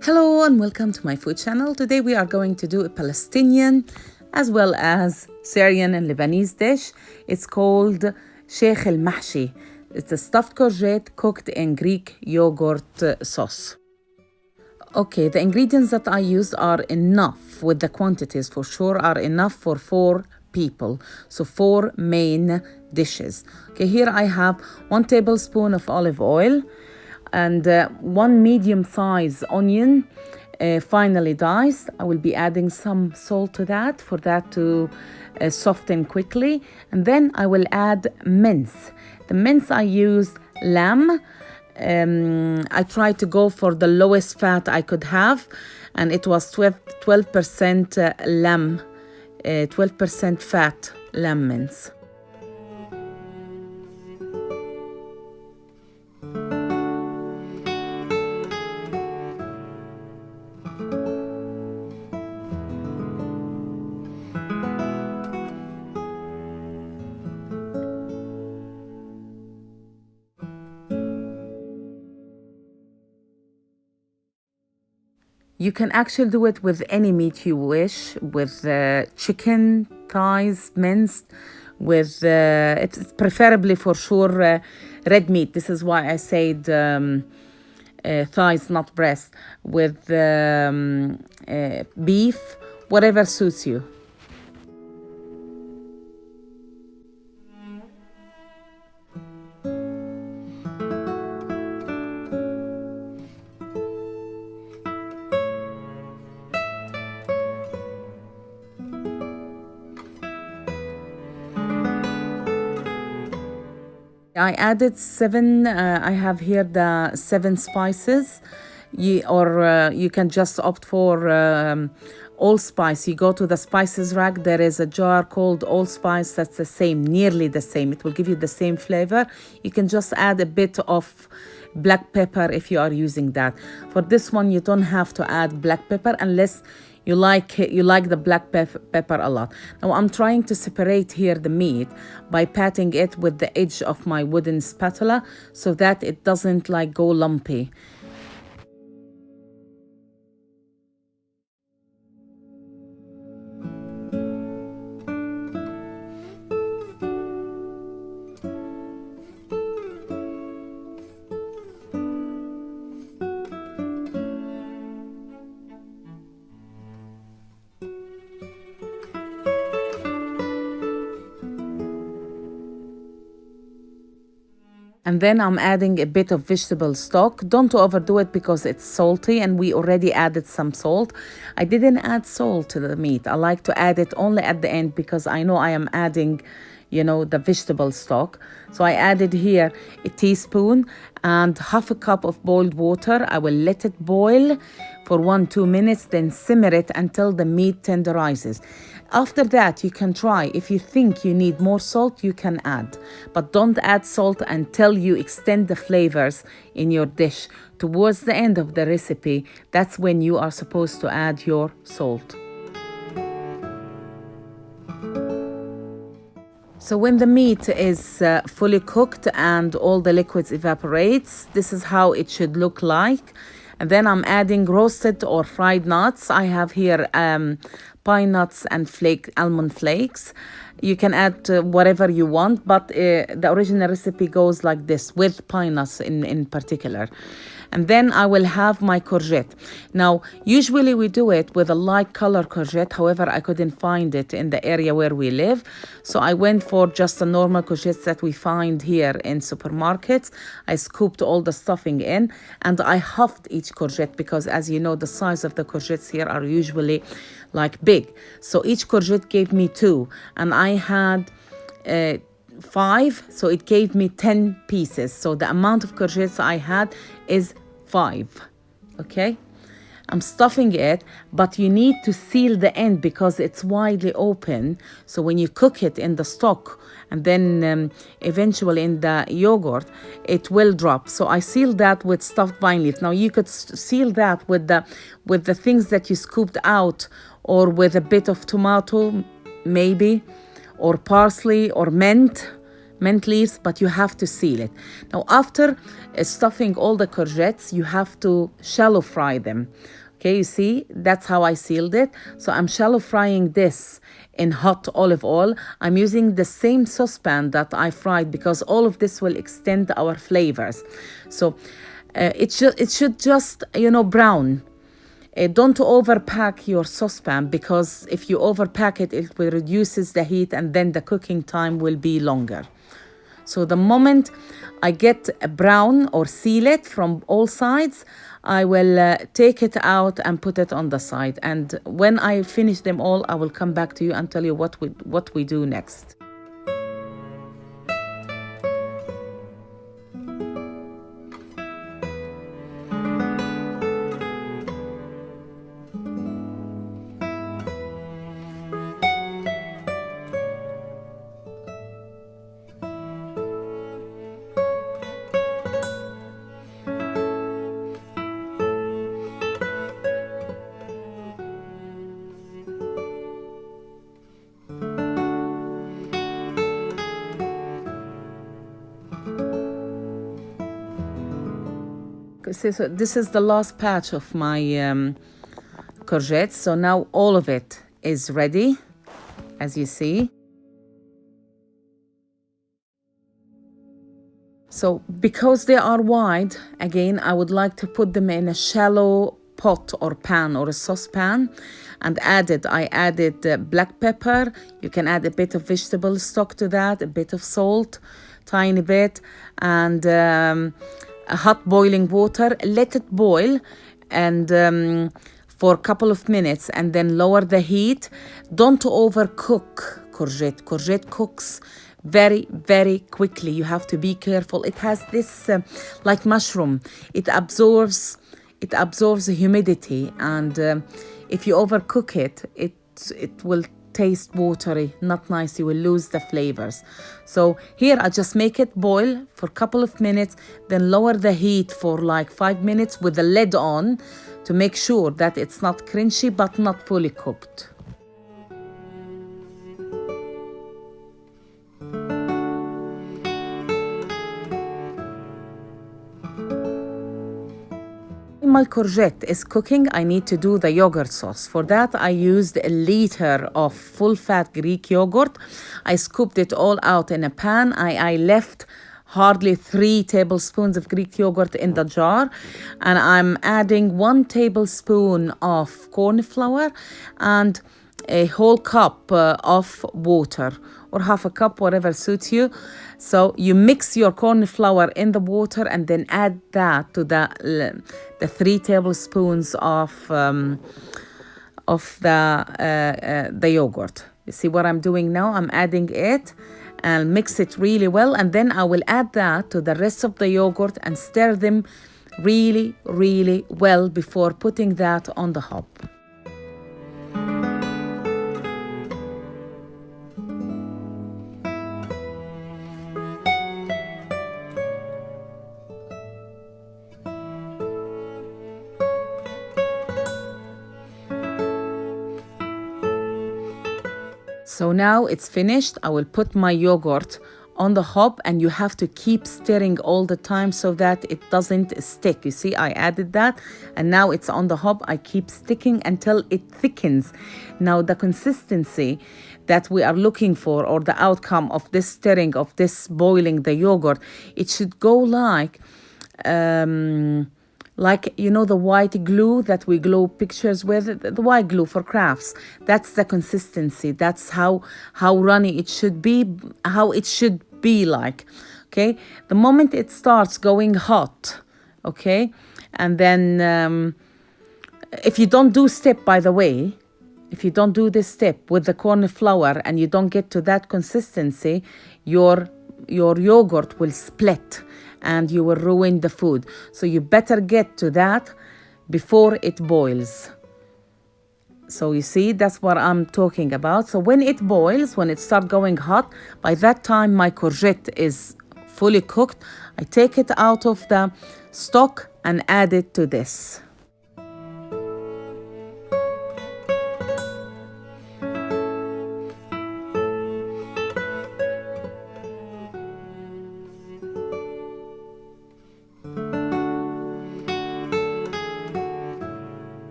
Hello and welcome to my food channel. Today we are going to do a Palestinian as well as Syrian and Lebanese dish. It's called Sheikh al-Mahshi. It's a stuffed courgette cooked in Greek yogurt sauce. Okay, the ingredients that I used are enough, with the quantities for sure, are enough for 4 people. So 4 main dishes. Okay, here I have 1 tablespoon of olive oil and 1 medium-sized onion, finely diced. I will be adding some salt to that for that to soften quickly. And then I will add mince. The mince I used lamb. I tried to go for the lowest fat I could have, and it was 12% lamb, 12% fat lamb mince. You can actually do it with any meat you wish, with chicken, thighs, minced, with, it's preferably for sure red meat. This is why I said thighs, not breast, with beef, whatever suits you. I added 7, I have here the 7 spices, you can just opt for allspice. You go to the spices rack, there is a jar called allspice that's the same, nearly the same. It will give you the same flavor. You can just add a bit of black pepper if you are using that. For this one, you don't have to add black pepper unless you like the black pepper a lot. Now I'm trying to separate here the meat by patting it with the edge of my wooden spatula so that it doesn't like go lumpy. And then I'm adding a bit of vegetable stock. Don't overdo it because it's salty and we already added some salt. I didn't add salt to the meat. I like to add it only at the end because I know I am adding, the vegetable stock. So I added here a teaspoon and half a cup of boiled water. I will let it boil for 1-2 minutes, then simmer it until the meat tenderizes. After that, you can try. If you think you need more salt, you can add. But don't add salt until you extend the flavors in your dish. Towards the end of the recipe, that's when you are supposed to add your salt. So when the meat is fully cooked and all the liquids evaporates, this is how it should look like. And then I'm adding roasted or fried nuts. I have here pine nuts and almond flakes. You can add whatever you want, but the original recipe goes like this, with pine nuts in particular. And then I will have my courgette. Now, usually we do it with a light color courgette. However, I couldn't find it in the area where we live. So I went for just the normal courgettes that we find here in supermarkets. I scooped all the stuffing in and I halved each courgette because, as you know, the size of the courgettes here are usually like big. So each courgette gave me 2 and I had 5, so it gave me 10 pieces. So the amount of courgettes I had is 5. Okay, I'm stuffing it, but you need to seal the end because it's widely open. So when you cook it in the stock and then eventually in the yogurt, it will drop. So I seal that with stuffed vine leaf. Now you could seal that with the things that you scooped out, or with a bit of tomato maybe, or parsley or mint. mint leaves, but you have to seal it. Now, after stuffing all the courgettes, you have to shallow fry them. Okay, you see, that's how I sealed it. So I'm shallow frying this in hot olive oil. I'm using the same saucepan that I fried because all of this will extend our flavors. So it should just, brown. Don't overpack your saucepan, because if you overpack it, it will reduces the heat and then the cooking time will be longer. So the moment I get a brown or seal it from all sides, I will take it out and put it on the side. And when I finish them all, I will come back to you and tell you what we do next. So this is the last patch of my courgettes. So now all of it is ready, as you see. So because they are wide, again, I would like to put them in a shallow pot or pan or a saucepan and I added black pepper. You can add a bit of vegetable stock to that, a bit of salt, tiny bit, and hot boiling water. Let it boil and for a couple of minutes, and then lower the heat. Don't overcook courgette. Courgette cooks very, very quickly. You have to be careful. It has this like mushroom. It absorbs the humidity, and if you overcook it, it will taste watery, not nice. You will lose the flavors. So here I just make it boil for a couple of minutes, then lower the heat for like 5 minutes with the lid on to make sure that it's not crunchy but not fully cooked. My courgette is cooking, I need to do the yogurt sauce. For that, I used a liter of full-fat Greek yogurt. I scooped it all out in a pan. I left hardly 3 tablespoons of Greek yogurt in the jar. And I'm adding 1 tablespoon of corn flour and a whole cup of water, or half a cup, whatever suits you. So you mix your corn flour in the water and then add that to the 3 tablespoons of the yogurt. You see what I'm doing now? I'm adding it and mix it really well, and then I will add that to the rest of the yogurt and stir them really, really well before putting that on the hob. So now it's finished. I will put my yogurt on the hob, and you have to keep stirring all the time so that it doesn't stick. You see, I added that and now it's on the hob. I keep sticking until it thickens. Now the consistency that we are looking for, or the outcome of this stirring, of this boiling the yogurt, it should go like the white glue that we glue pictures with, the white glue for crafts. That's the consistency. That's how runny it should be, how it should be like. Okay, the moment it starts going hot, okay, and then if you don't do step, by the way, if you don't do this step with the corn flour and you don't get to that consistency, your yogurt will split and you will ruin the food. So you better get to that before it boils. So you see, that's what I'm talking about. So when it boils, when it starts going hot, by that time my courgette is fully cooked. I take it out of the stock and add it to this.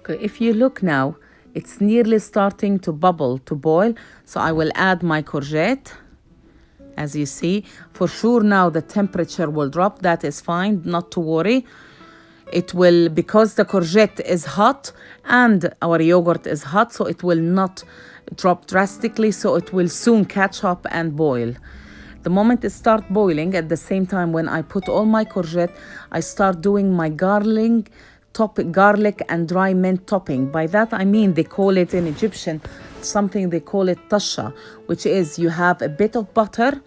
Okay, if you look now, it's nearly starting to bubble, to boil. So I will add my courgette. As you see, for sure now the temperature will drop. That is fine, not to worry. It will, because the courgette is hot and our yogurt is hot, so it will not drop drastically, so it will soon catch up and boil. The moment it starts boiling, at the same time when I put all my courgette, I start doing my garlic and dry mint topping. By that I mean, they call it in Egyptian something they call it tasha, which is you have a bit of butter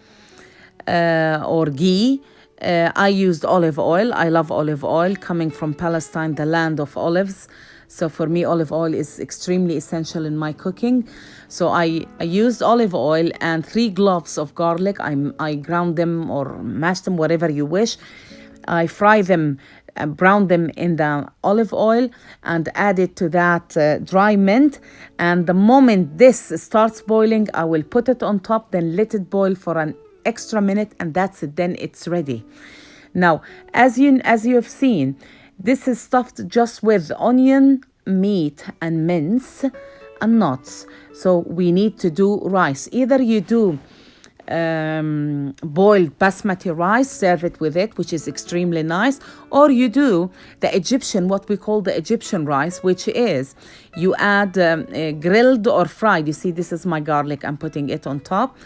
or ghee. I used olive oil. I love olive oil, coming from Palestine, the land of olives. So for me, olive oil is extremely essential in my cooking. So I used olive oil and 3 cloves of garlic. I ground them or mash them, whatever you wish. I fry them, brown them in the olive oil, and add it to that dry mint. And the moment this starts boiling, I will put it on top, then let it boil for an extra minute, and that's it. Then it's ready. Now, as you have seen, this is stuffed just with onion, meat, and mince and nuts. So we need to do rice. Either you do boiled basmati rice, serve it with it, which is extremely nice, or you do the Egyptian, what we call the Egyptian rice, which is you add grilled or fried. You see, this is my garlic. I'm putting it on top.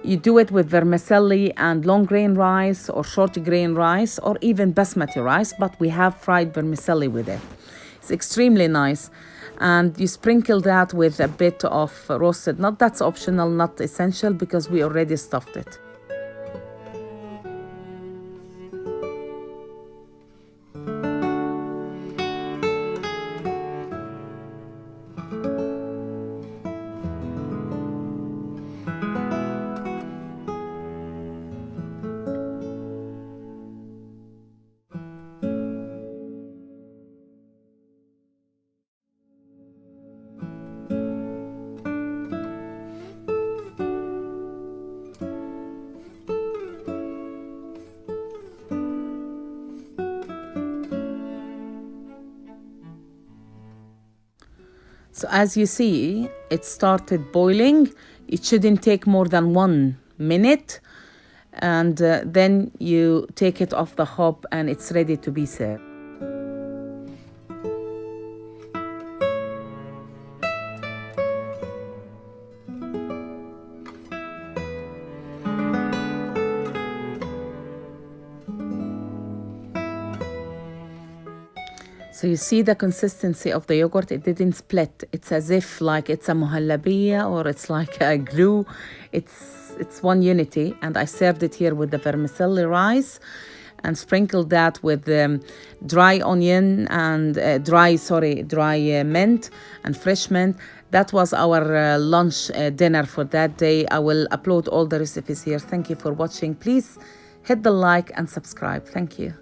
You do it with vermicelli and long grain rice or short grain rice or even basmati rice, but we have fried vermicelli with it. It's extremely nice. And you sprinkle that with a bit of roasted nut. That's optional, not essential, because we already stuffed it. So as you see, it started boiling. It shouldn't take more than 1 minute. And then you take it off the hob and it's ready to be served. So you see the consistency of the yogurt, it didn't split. It's as if like it's a muhallabiya or it's like a glue. It's one unity. And I served it here with the vermicelli rice and sprinkled that with dry onion and dry mint and fresh mint. That was our lunch dinner for that day. I will upload all the recipes here. Thank you for watching. Please hit the like and subscribe. Thank you.